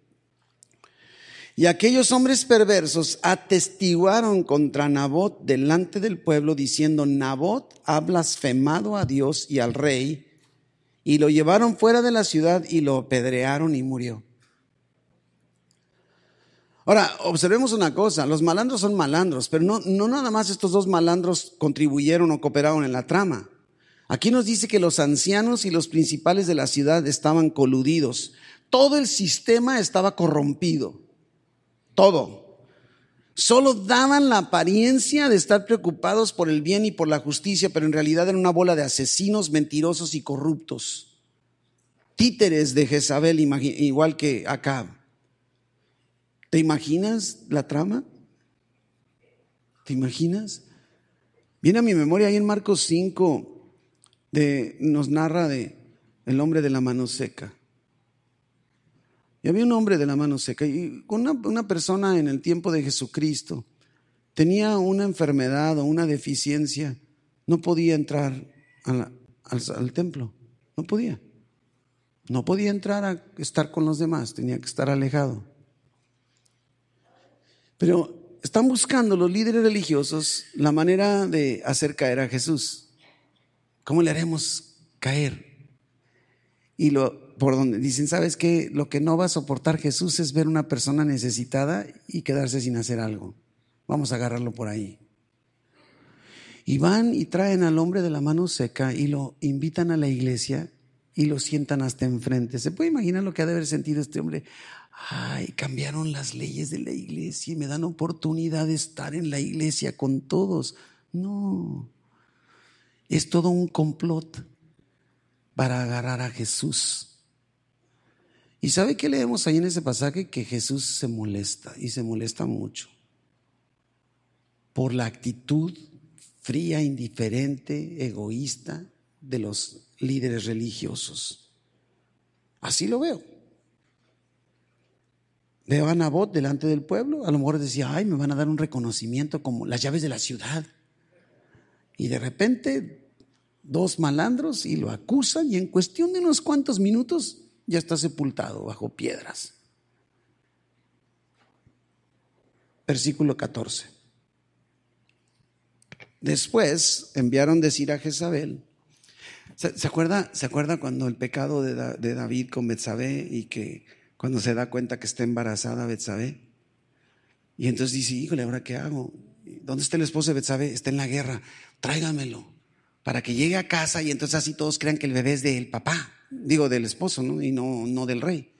Y aquellos hombres perversos atestiguaron contra Nabot delante del pueblo, diciendo: Nabot ha blasfemado a Dios y al rey. Y lo llevaron fuera de la ciudad y lo apedrearon y murió. Ahora, observemos una cosa, los malandros son malandros, pero no nada más estos 2 malandros contribuyeron o cooperaron en la trama. Aquí nos dice que los ancianos y los principales de la ciudad estaban coludidos. Todo el sistema estaba corrompido. Todo. Solo daban la apariencia de estar preocupados por el bien y por la justicia, pero en realidad eran una bola de asesinos, mentirosos y corruptos. Títeres de Jezabel, igual que Acab. ¿Te imaginas la trama? ¿Te imaginas? Viene a mi memoria ahí en Marcos 5, nos narra de el hombre de la mano seca. Y había un hombre de la mano seca, y una persona en el tiempo de Jesucristo tenía una enfermedad o una deficiencia, no podía entrar al templo, no podía entrar a estar con los demás, tenía que estar alejado. Pero están buscando los líderes religiosos la manera de hacer caer a Jesús. ¿Cómo le haremos caer? Y por donde dicen, ¿sabes qué? Lo que no va a soportar Jesús es ver una persona necesitada y quedarse sin hacer algo. Vamos a agarrarlo por ahí. Y van y traen al hombre de la mano seca y lo invitan a la iglesia y lo sientan hasta enfrente. ¿Se puede imaginar lo que ha de haber sentido este hombre? Ay, cambiaron las leyes de la iglesia y me dan oportunidad de estar en la iglesia con todos. No, es todo un complot para agarrar a Jesús. ¿Y sabe qué leemos ahí en ese pasaje? Que Jesús se molesta, y se molesta mucho por la actitud fría, indiferente, egoísta de los líderes religiosos. Así lo veo. Veo a Nabot delante del pueblo, a lo mejor decía, ay, me van a dar un reconocimiento como las llaves de la ciudad. Y de repente 2 malandros y lo acusan, y en cuestión de unos cuantos minutos ya está sepultado bajo piedras. Versículo 14. Después enviaron decir a Jezabel. ¿Se acuerda cuando el pecado de David con Betsabé, y que cuando se da cuenta que está embarazada Betsabé? Y entonces dice, híjole, ¿ahora qué hago? ¿Dónde está el esposo de Betsabé? Está en la guerra, tráigamelo para que llegue a casa, y entonces así todos crean que el bebé es del papá, digo del esposo, ¿no? Y no del rey.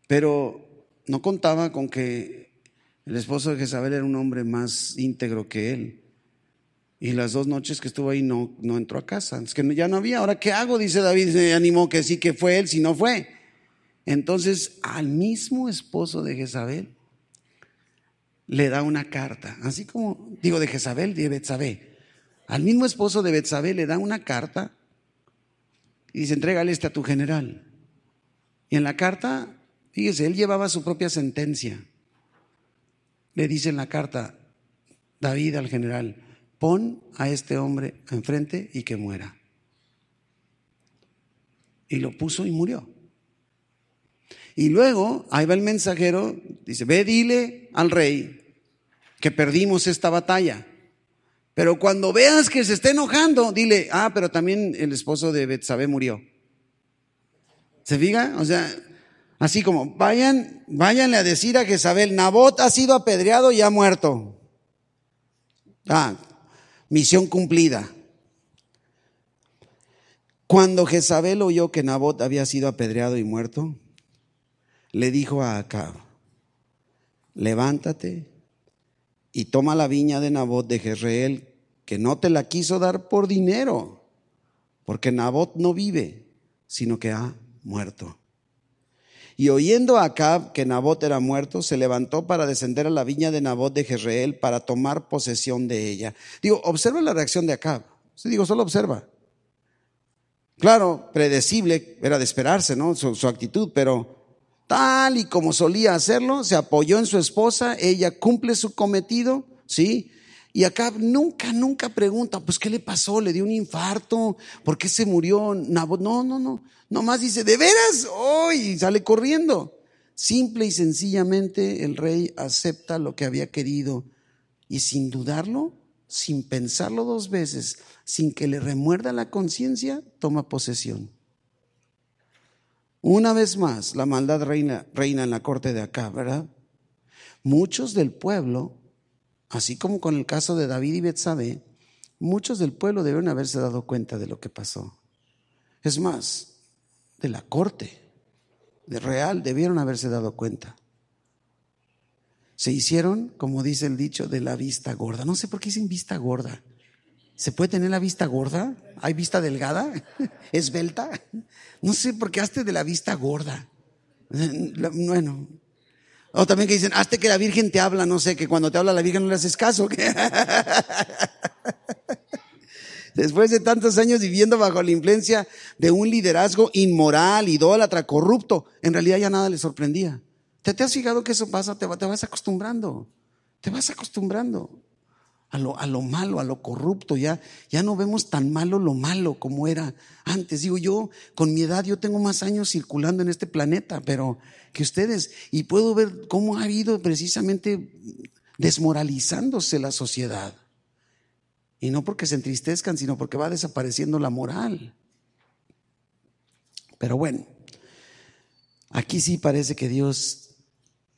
Pero no contaba con que el esposo de Jezabel era un hombre más íntegro que él. Y las 2 noches que estuvo ahí no entró a casa. Es que ya no había. ¿Ahora qué hago? Dice David. Se animó que sí que fue él, si no fue. Entonces al mismo esposo de Jezabel le da una carta, así como, digo de Jezabel, de Betsabé. Al mismo esposo de Betsabé le da una carta y dice, entrégale a tu general. Y en la carta, fíjese, él llevaba su propia sentencia. Le dice en la carta, David al general, pon a este hombre enfrente y que muera. Y lo puso y murió. Y luego, ahí va el mensajero, dice, ve, dile al rey que perdimos esta batalla. Pero cuando veas que se esté enojando, dile, pero también el esposo de Betsabé murió. ¿Se fija? O sea, así como, váyanle a decir a Jezabel, Nabot ha sido apedreado y ha muerto. Misión cumplida. Cuando Jezabel oyó que Nabot había sido apedreado y muerto, le dijo a Acab, levántate y toma la viña de Nabot de Jezreel, que no te la quiso dar por dinero, porque Nabot no vive, sino que ha muerto. Y oyendo a Acab que Nabot era muerto, se levantó para descender a la viña de Nabot de Jezreel para tomar posesión de ella. Observa la reacción de Acab. Solo observa. Claro, predecible, era de esperarse, ¿no? Su actitud, pero tal y como solía hacerlo, se apoyó en su esposa, ella cumple su cometido, ¿sí? Y Acab nunca pregunta, pues ¿qué le pasó? ¿Le dio un infarto? ¿Por qué se murió Nabot? No. Nomás dice, ¿de veras? Y sale corriendo. Simple y sencillamente el rey acepta lo que había querido y sin dudarlo, sin pensarlo dos veces, sin que le remuerda la conciencia, toma posesión. Una vez más, la maldad reina en la corte de Acab, ¿verdad? Muchos del pueblo, así como con el caso de David y Betsabé, muchos del pueblo debieron haberse dado cuenta de lo que pasó. Es más, de la corte de real debieron haberse dado cuenta. Se hicieron, como dice el dicho, de la vista gorda. No sé por qué dicen vista gorda. ¿Se puede tener la vista gorda? ¿Hay vista delgada? ¿Esbelta? No sé por qué hazte de la vista gorda. Bueno. O también que dicen, hazte que la Virgen te habla, no sé, que cuando te habla la Virgen no le haces caso. Después de tantos años viviendo bajo la influencia de un liderazgo inmoral, idólatra, corrupto, en realidad ya nada le sorprendía. ¿Te has fijado que eso pasa? Te vas acostumbrando. Te vas acostumbrando a lo malo, a lo corrupto. Ya no vemos tan malo lo malo como era antes. Yo con mi edad, yo tengo más años circulando en este planeta, pero que ustedes, y puedo ver cómo ha ido precisamente desmoralizándose la sociedad. Y no porque se entristezcan, sino porque va desapareciendo la moral. Pero bueno, aquí sí parece que Dios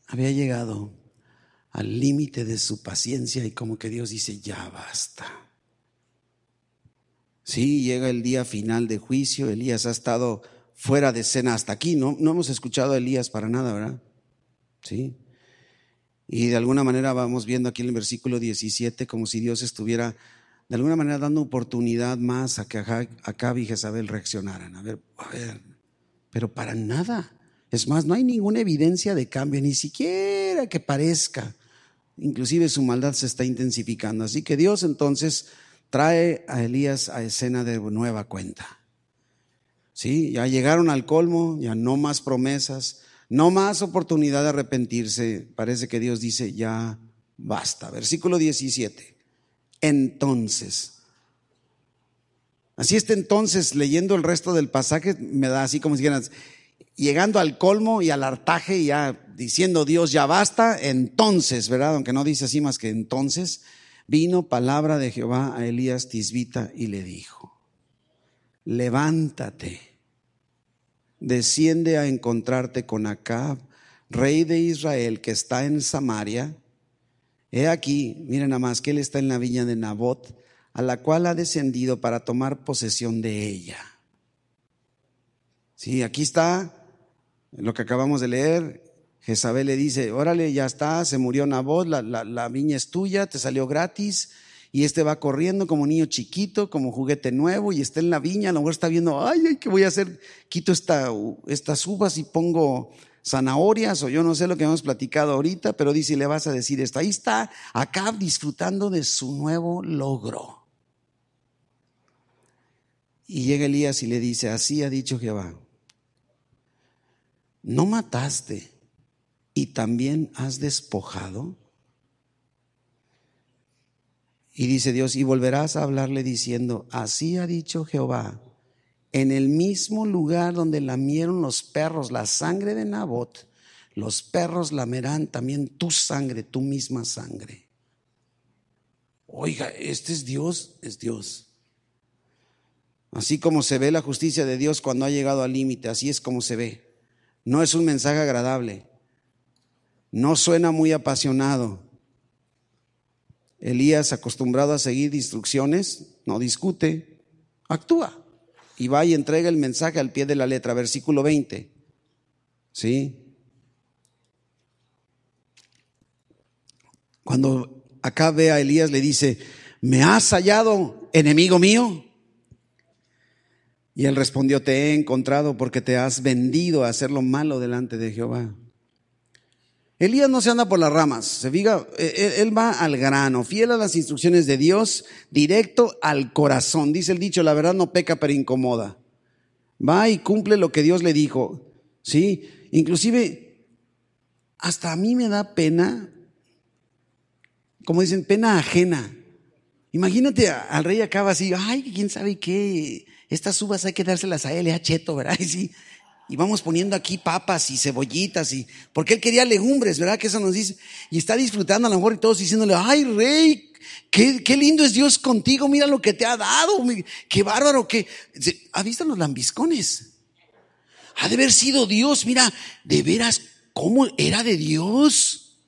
había llegado al límite de su paciencia y como que Dios dice, ya basta. Sí, llega el día final de juicio. Elías ha estado fuera de escena hasta aquí. No hemos escuchado a Elías para nada, ¿verdad? Sí. Y de alguna manera vamos viendo aquí en el versículo 17 como si Dios estuviera de alguna manera dando oportunidad más a que Acab y Jezabel reaccionaran. A ver, pero para nada. Es más, no hay ninguna evidencia de cambio, ni siquiera que parezca. Inclusive su maldad se está intensificando. Así que Dios entonces trae a Elías a escena de nueva cuenta. Sí, ya llegaron al colmo, ya no más promesas, no más oportunidad de arrepentirse. Parece que Dios dice, ya basta. Versículo 17. Entonces, así entonces, leyendo el resto del pasaje, me da así como si dijeran, llegando al colmo y al hartaje, y ya diciendo Dios, ya basta. Entonces, ¿verdad? Aunque no dice así más que entonces, vino palabra de Jehová a Elías Tisbita y le dijo, levántate, desciende a encontrarte con Acab, rey de Israel, que está en Samaria. He aquí, miren nada más, que él está en la viña de Nabot, a la cual ha descendido para tomar posesión de ella. Sí, aquí está lo que acabamos de leer. Jezabel le dice, órale, ya está, se murió Nabot, la viña es tuya, te salió gratis. Y va corriendo como niño chiquito, como juguete nuevo, y está en la viña. A lo mejor está viendo, ay, ¿qué voy a hacer? Quito estas uvas y pongo zanahorias, o yo no sé lo que hemos platicado ahorita, pero dice, le vas a decir esto. Ahí está Acab disfrutando de su nuevo logro. Y llega Elías y le dice, así ha dicho Jehová, ¿no mataste y también has despojado? Y dice Dios, y volverás a hablarle diciendo, así ha dicho Jehová, en el mismo lugar donde lamieron los perros la sangre de Nabot, los perros lamerán también tu sangre, tu misma sangre. Oiga, este es Dios, es Dios. Así como se ve la justicia de Dios cuando ha llegado al límite, así es como se ve. No es un mensaje agradable. No suena muy apasionado. Elías, acostumbrado a seguir instrucciones, no discute, actúa. Y va y entrega el mensaje al pie de la letra, versículo 20. ¿Sí? Cuando acá ve a Elías, le dice: ¿me has hallado, enemigo mío? Y él respondió: te he encontrado porque te has vendido a hacer lo malo delante de Jehová. Elías no se anda por las ramas, se fija, él va al grano, fiel a las instrucciones de Dios, directo al corazón. Dice el dicho: la verdad no peca pero incomoda. Va y cumple lo que Dios le dijo, ¿sí? Inclusive, hasta a mí me da pena, como dicen, pena ajena. Imagínate al rey Acab así: ay, quién sabe qué, estas uvas hay que dárselas a él, a Cheto, ¿verdad? Y sí. Y vamos poniendo aquí papas y cebollitas, porque él quería legumbres, ¿verdad? Que eso nos dice. Y está disfrutando a lo mejor, y todos diciéndole: ay, rey, qué lindo es Dios contigo, mira lo que te ha dado, qué bárbaro. ¿Ha visto los lambiscones? Ha de haber sido Dios, mira, de veras, cómo era de Dios,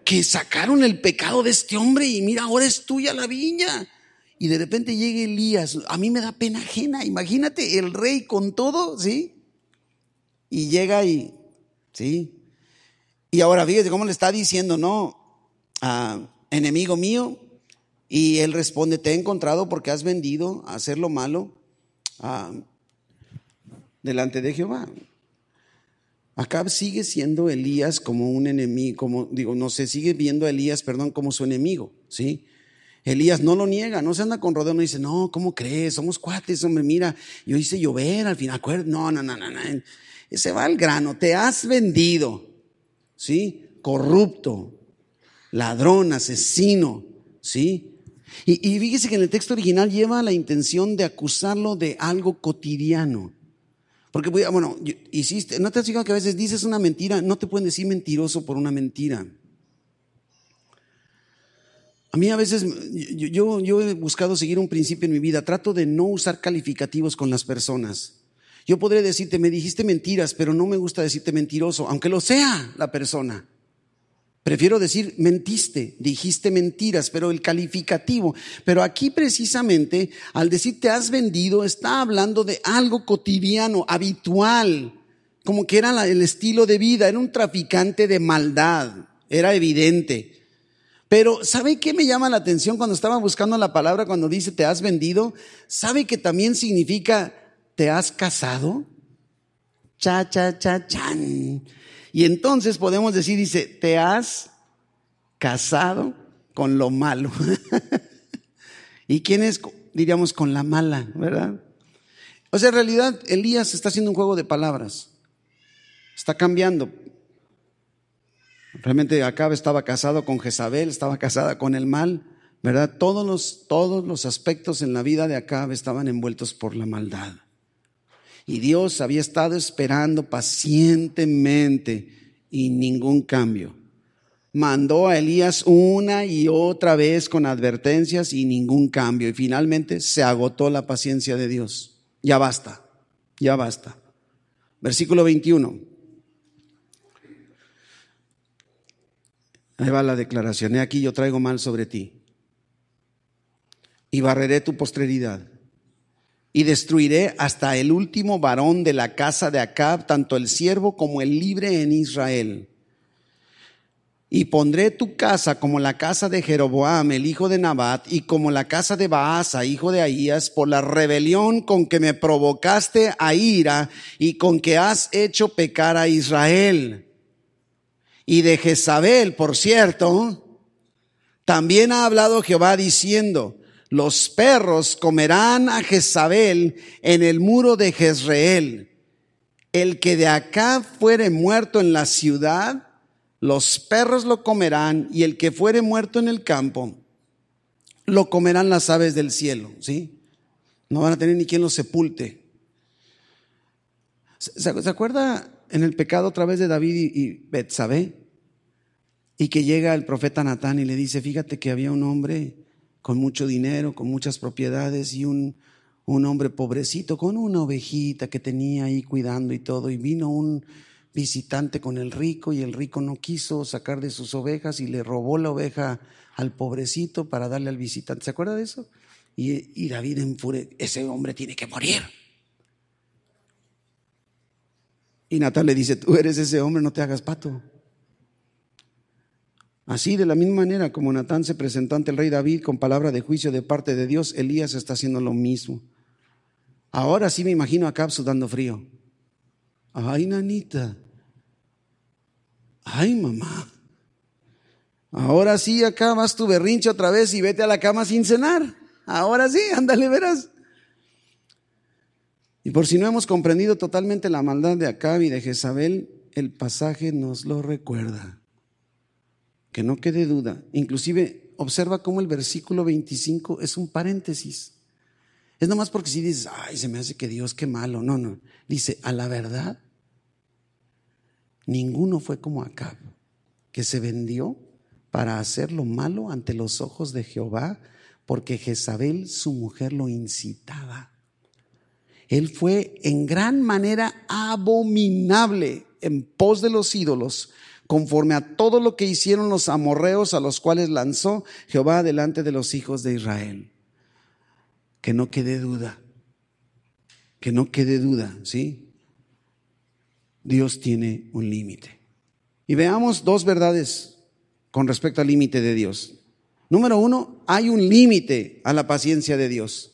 que sacaron el pecado de este hombre y mira, ahora es tuya la viña. Y de repente llega Elías. A mí me da pena ajena. Imagínate el rey con todo, ¿sí? Y llega y, ¿sí? Y ahora fíjate cómo le está diciendo, ¿no? Enemigo mío. Y él responde: te he encontrado porque has vendido a hacer lo malo delante de Jehová. Acab sigue siendo Elías como un enemigo, sigue viendo a Elías, como su enemigo, ¿sí? Elías no lo niega, no se anda con rodeo, no dice: no, ¿cómo crees? Somos cuates, hombre, mira, yo hice llover al final, no. Se va al grano: te has vendido, ¿sí? Corrupto, ladrón, asesino, ¿sí? Y fíjese que en el texto original lleva la intención de acusarlo de algo cotidiano. Porque, bueno, hiciste, ¿no te has fijado que a veces dices una mentira? No te pueden decir mentiroso por una mentira. A mí a veces, yo he buscado seguir un principio en mi vida. Trato de no usar calificativos con las personas. Yo podré decirte: me dijiste mentiras, pero no me gusta decirte mentiroso, aunque lo sea la persona. Prefiero decir: mentiste, dijiste mentiras, pero el calificativo. Pero aquí precisamente, al decir te has vendido, está hablando de algo cotidiano, habitual, como que era el estilo de vida. Era un traficante de maldad, era evidente. Pero ¿sabe qué me llama la atención cuando estaba buscando la palabra, cuando dice te has vendido? ¿Sabe que también significa te has casado? Chan. Y entonces podemos decir, dice, te has casado con lo malo. ¿Y quién es, diríamos, con la mala, verdad? O sea, en realidad Elías está haciendo un juego de palabras. Está cambiando. Realmente Acab estaba casado con Jezabel, estaba casada con el mal, ¿verdad? Todos los aspectos en la vida de Acab estaban envueltos por la maldad. Y Dios había estado esperando pacientemente y ningún cambio. Mandó a Elías una y otra vez con advertencias y ningún cambio. Y finalmente se agotó la paciencia de Dios. Ya basta. Versículo 21. Ahí va la declaración: he aquí yo traigo mal sobre ti y barreré tu posteridad y destruiré hasta el último varón de la casa de Acab, tanto el siervo como el libre en Israel. Y pondré tu casa como la casa de Jeroboam, el hijo de Nabat, y como la casa de Baasa, hijo de Ahías, por la rebelión con que me provocaste a ira y con que has hecho pecar a Israel. Y de Jezabel, por cierto, también ha hablado Jehová diciendo: los perros comerán a Jezabel en el muro de Jezreel. El que de acá fuere muerto en la ciudad, los perros lo comerán, y el que fuere muerto en el campo, lo comerán las aves del cielo, ¿sí? No van a tener ni quien los sepulte. ¿Se acuerda en el pecado otra vez de David y Betsabé? Y que llega el profeta Natán y le dice: fíjate que había un hombre con mucho dinero, con muchas propiedades, y un un hombre pobrecito con una ovejita que tenía ahí cuidando y todo, y vino un visitante con el rico y el rico no quiso sacar de sus ovejas y le robó la oveja al pobrecito para darle al visitante. ¿Se acuerda de eso? Y David enfureció, ese hombre tiene que morir. Y Natán le dice, tú eres ese hombre, no te hagas pato. Así, de la misma manera como Natán se presentó ante el rey David con palabra de juicio de parte de Dios, Elías está haciendo lo mismo. Ahora sí me imagino a Acab sudando frío. Ay, nanita. Ay, mamá. Ahora sí, acá vas tu berrinche otra vez y vete a la cama sin cenar. Ahora sí, ándale, verás. Y por si no hemos comprendido totalmente la maldad de Acab y de Jezabel, el pasaje nos lo recuerda. Que no quede duda. Inclusive, observa cómo el versículo 25 es un paréntesis. Es nomás porque si dices, ay, se me hace que Dios, qué malo. No, no. Dice, a la verdad, ninguno fue como Acab, que se vendió para hacer lo malo ante los ojos de Jehová, porque Jezabel, su mujer, lo incitaba. Él fue en gran manera abominable en pos de los ídolos, conforme a todo lo que hicieron los amorreos, a los cuales lanzó Jehová delante de los hijos de Israel. Que no quede duda, ¿sí? Dios tiene un límite. Y veamos dos verdades con respecto al límite de Dios. Número uno, hay un límite a la paciencia de Dios.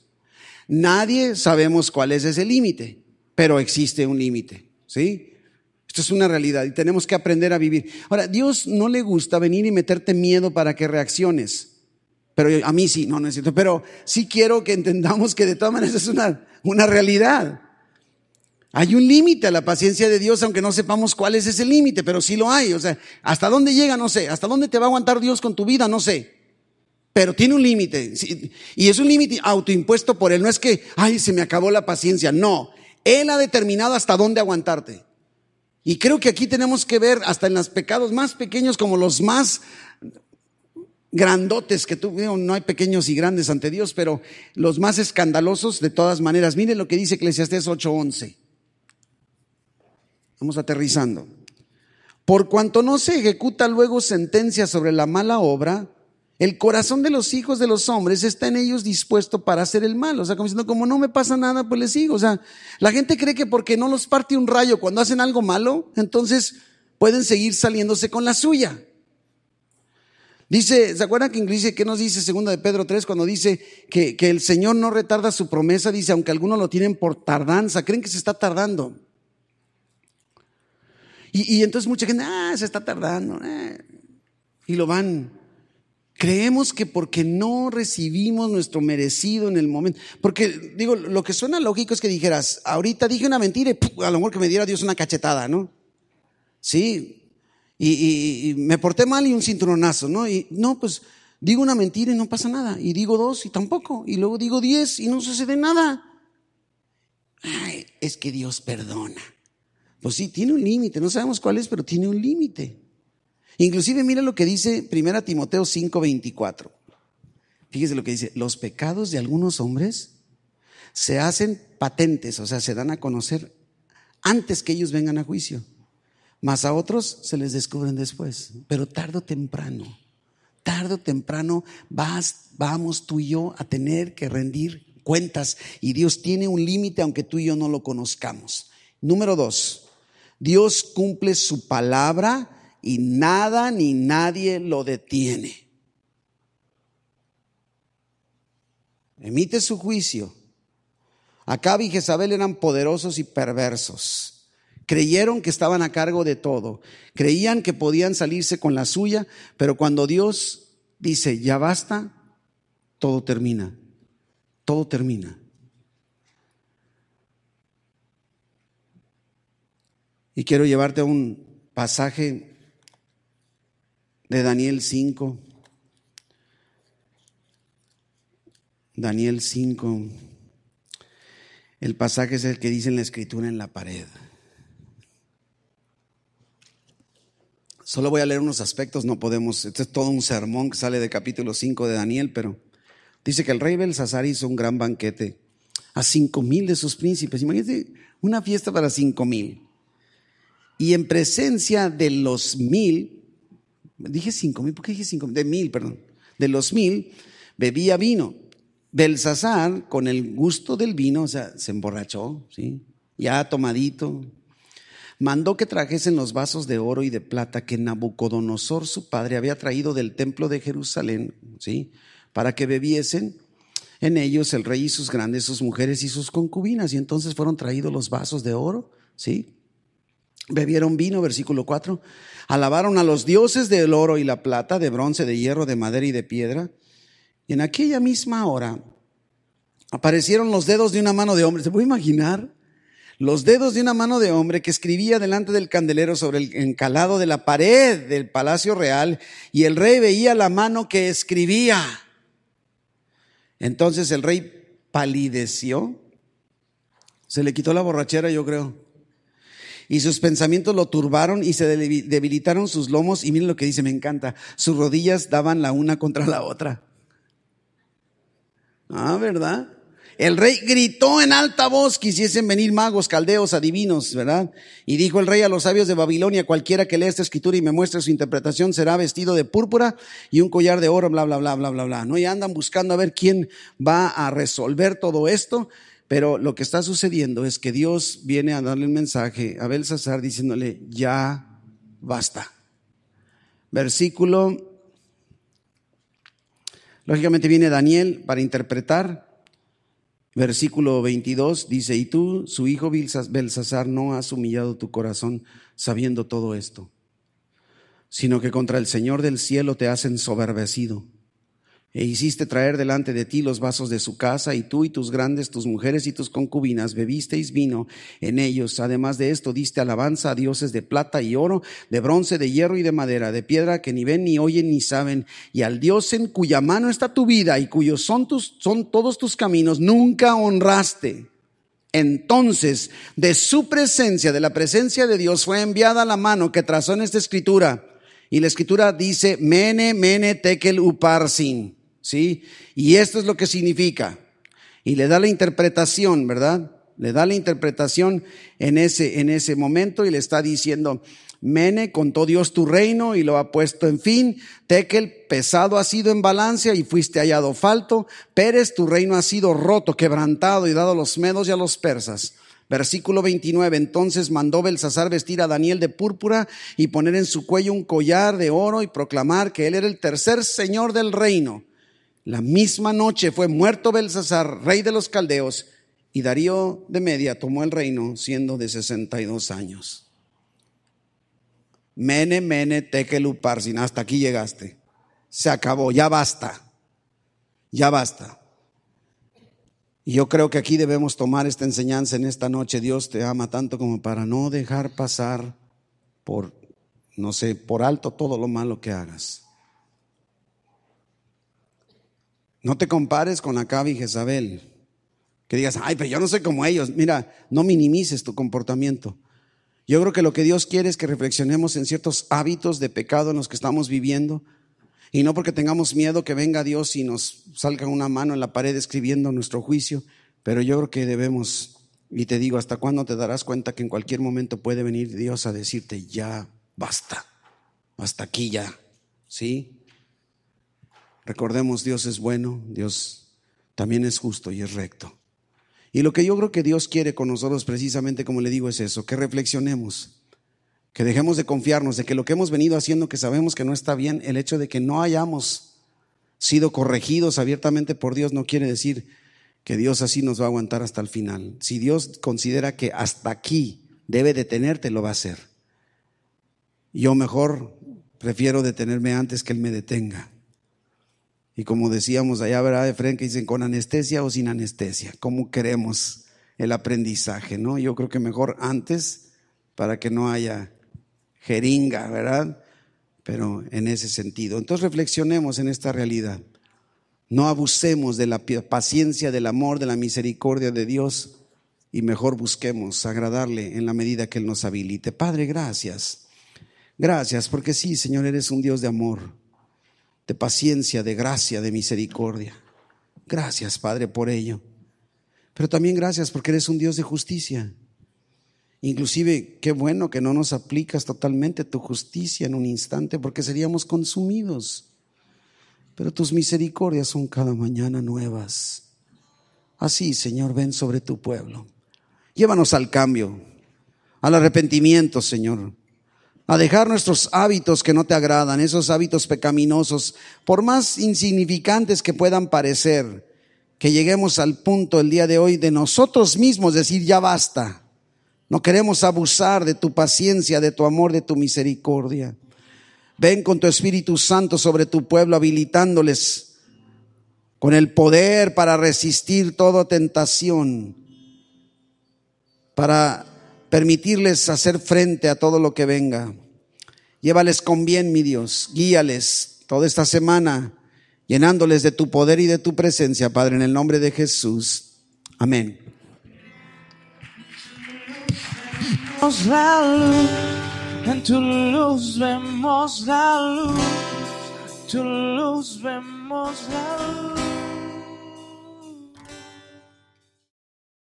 Nadie sabemos cuál es ese límite, pero existe un límite, ¿sí? Esto es una realidad y tenemos que aprender a vivir. Ahora, Dios no le gusta venir y meterte miedo para que reacciones. Pero a mí sí, no es cierto. Pero sí quiero que entendamos que de todas maneras es una realidad. Hay un límite a la paciencia de Dios, aunque no sepamos cuál es ese límite, pero sí lo hay. O sea, hasta dónde llega, no sé. Hasta dónde te va a aguantar Dios con tu vida, no sé. Pero tiene un límite. Y es un límite autoimpuesto por Él. No es que, ay, se me acabó la paciencia. No. Él ha determinado hasta dónde aguantarte. Y creo que aquí tenemos que ver hasta en los pecados más pequeños como los más grandotes que tú, no hay pequeños y grandes ante Dios, pero los más escandalosos de todas maneras. Miren lo que dice Eclesiastés 8:11. Vamos aterrizando. Por cuanto no se ejecuta luego sentencia sobre la mala obra, el corazón de los hijos de los hombres está en ellos dispuesto para hacer el mal. O sea, como diciendo, como no me pasa nada, pues les sigo. O sea, la gente cree que porque no los parte un rayo cuando hacen algo malo, entonces pueden seguir saliéndose con la suya. Dice, ¿se acuerdan que dice, qué nos dice 2 de Pedro 3 cuando dice que el Señor no retarda su promesa? Dice, aunque algunos lo tienen por tardanza, creen que se está tardando. Y entonces mucha gente, se está tardando. Y lo van. Creemos que porque no recibimos nuestro merecido en el momento. Porque, digo, lo que suena lógico es que dijeras, ahorita dije una mentira y a lo mejor que me diera Dios una cachetada, ¿no? Sí. Y me porté mal y un cinturonazo, ¿no? Y no, pues digo una mentira y no pasa nada. Y digo 2 y tampoco. Y luego digo 10 y no sucede nada. Ay, es que Dios perdona. Pues sí, tiene un límite. No sabemos cuál es, pero tiene un límite. Inclusive mira lo que dice 1 Timoteo 5:24. Fíjese lo que dice: los pecados de algunos hombres se hacen patentes, o sea, se dan a conocer antes que ellos vengan a juicio, mas a otros se les descubren después. Pero tarde o temprano vamos tú y yo a tener que rendir cuentas, y Dios tiene un límite aunque tú y yo no lo conozcamos. Número 2, Dios cumple su palabra y nada ni nadie lo detiene. Emite su juicio. Acab y Jezabel eran poderosos y perversos. Creyeron que estaban a cargo de todo. Creían que podían salirse con la suya, pero cuando Dios dice, ya basta, todo termina. Todo termina. Y quiero llevarte a un pasaje de Daniel 5. Daniel 5. El pasaje es el que dice en la escritura en la pared. Solo voy a leer unos aspectos, no podemos, este es todo un sermón que sale de capítulo 5 de Daniel, pero dice que el rey Belsasar hizo un gran banquete a 5,000 de sus príncipes. Imagínense una fiesta para 5,000. Y en presencia de los 1,000, dije 5,000, ¿por qué dije 5,000? De 1,000, perdón. De los 1,000 bebía vino. Belsasar, con el gusto del vino, o sea, se emborrachó, ¿sí? Ya tomadito. Mandó que trajesen los vasos de oro y de plata que Nabucodonosor, su padre, había traído del templo de Jerusalén, ¿sí? Para que bebiesen en ellos el rey y sus grandes, sus mujeres y sus concubinas. Y entonces fueron traídos los vasos de oro, ¿sí? Bebieron vino, versículo 4. Alabaron a los dioses del oro y la plata, de bronce, de hierro, de madera y de piedra. Y en aquella misma hora aparecieron los dedos de una mano de hombre. ¿Se puede imaginar? Los dedos de una mano de hombre que escribía delante del candelero sobre el encalado de la pared del palacio real, y el rey veía la mano que escribía. Entonces el rey palideció, se le quitó la borrachera, yo creo, y sus pensamientos lo turbaron y se debilitaron sus lomos. Y miren lo que dice, me encanta: sus rodillas daban la una contra la otra. ¿Verdad? El rey gritó en alta voz: quisiesen venir magos, caldeos, adivinos, ¿verdad? Y dijo el rey a los sabios de Babilonia: cualquiera que lea esta escritura y me muestre su interpretación será vestido de púrpura y un collar de oro, bla, bla, bla, bla, bla, bla. ¿No? Y andan buscando a ver quién va a resolver todo esto. Pero lo que está sucediendo es que Dios viene a darle un mensaje a Belsasar diciéndole: ya basta. Versículo, lógicamente viene Daniel para interpretar. Versículo 22 dice: y tú, su hijo Belsasar, no has humillado tu corazón sabiendo todo esto, sino que contra el Señor del cielo te has ensoberbecido. E hiciste traer delante de ti los vasos de su casa, y tú y tus grandes, tus mujeres y tus concubinas bebisteis vino en ellos. Además de esto, diste alabanza a dioses de plata y oro, de bronce, de hierro y de madera, de piedra, que ni ven, ni oyen, ni saben. Y al Dios en cuya mano está tu vida y cuyos son todos tus caminos, nunca honraste. Entonces, de su presencia, de la presencia de Dios, fue enviada la mano que trazó en esta escritura. Y la escritura dice: Mene, Mene, Tekel, Uparsin. ¿Sí? Y esto es lo que significa. Y le da la interpretación, ¿verdad? Le da la interpretación en ese momento, y le está diciendo: Mene, contó Dios tu reino y lo ha puesto en fin. Tekel, pesado ha sido en balanza y fuiste hallado falto. Peres, tu reino ha sido roto, quebrantado y dado a los medos y a los persas. Versículo 29, entonces mandó Belsasar vestir a Daniel de púrpura y poner en su cuello un collar de oro y proclamar que él era el tercer señor del reino. La misma noche fue muerto Belsasar, rey de los caldeos, y Darío de Media tomó el reino siendo de 62 años. Mene, Mene, Tekel, Uparsin. Hasta aquí llegaste. Se acabó, ya basta. Ya basta. Y yo creo que aquí debemos tomar esta enseñanza en esta noche. Dios te ama tanto como para no dejar pasar por alto todo lo malo que hagas. No te compares con Acab y Jezabel, que digas: ay, pero yo no soy como ellos. Mira, no minimices tu comportamiento. Yo creo que lo que Dios quiere es que reflexionemos en ciertos hábitos de pecado en los que estamos viviendo, y no porque tengamos miedo que venga Dios y nos salga una mano en la pared escribiendo nuestro juicio. Pero yo creo que debemos, y te digo, ¿hasta cuándo te darás cuenta que en cualquier momento puede venir Dios a decirte: ya basta, hasta aquí ya? ¿Sí? Recordemos, Dios es bueno, Dios también es justo y es recto. Y lo que yo creo que Dios quiere con nosotros, precisamente como le digo, es eso: que reflexionemos, que dejemos de confiarnos de que lo que hemos venido haciendo, que sabemos que no está bien, el hecho de que no hayamos sido corregidos abiertamente por Dios, no quiere decir que Dios así nos va a aguantar hasta el final. Si Dios considera que hasta aquí debe detenerte, lo va a hacer. Yo mejor prefiero detenerme antes que Él me detenga. Y como decíamos allá, ¿verdad, Efraín? Que dicen: con anestesia o sin anestesia. ¿Cómo queremos el aprendizaje, no? Yo creo que mejor antes, para que no haya jeringa, ¿verdad? Pero en ese sentido. Entonces reflexionemos en esta realidad. No abusemos de la paciencia, del amor, de la misericordia de Dios, y mejor busquemos agradarle en la medida que Él nos habilite. Padre, gracias. Gracias, porque sí, Señor, eres un Dios de amor, de paciencia, de gracia, de misericordia. Gracias, Padre, por ello. Pero también gracias porque eres un Dios de justicia. Inclusive, qué bueno que no nos aplicas totalmente tu justicia en un instante, porque seríamos consumidos. Pero tus misericordias son cada mañana nuevas. Así, Señor, ven sobre tu pueblo. Llévanos al cambio, al arrepentimiento, Señor. A dejar nuestros hábitos que no te agradan, esos hábitos pecaminosos, por más insignificantes que puedan parecer, que lleguemos al punto el día de hoy de nosotros mismos decir ya basta. No queremos abusar de tu paciencia, de tu amor, de tu misericordia. Ven con tu Espíritu Santo sobre tu pueblo, habilitándoles con el poder para resistir toda tentación, para permitirles hacer frente a todo lo que venga. Llévales con bien, mi Dios, guíales toda esta semana, llenándoles de tu poder y de tu presencia, Padre, en el nombre de Jesús. Amén. La luz, en tu luz vemos la luz, tu luz vemos la luz.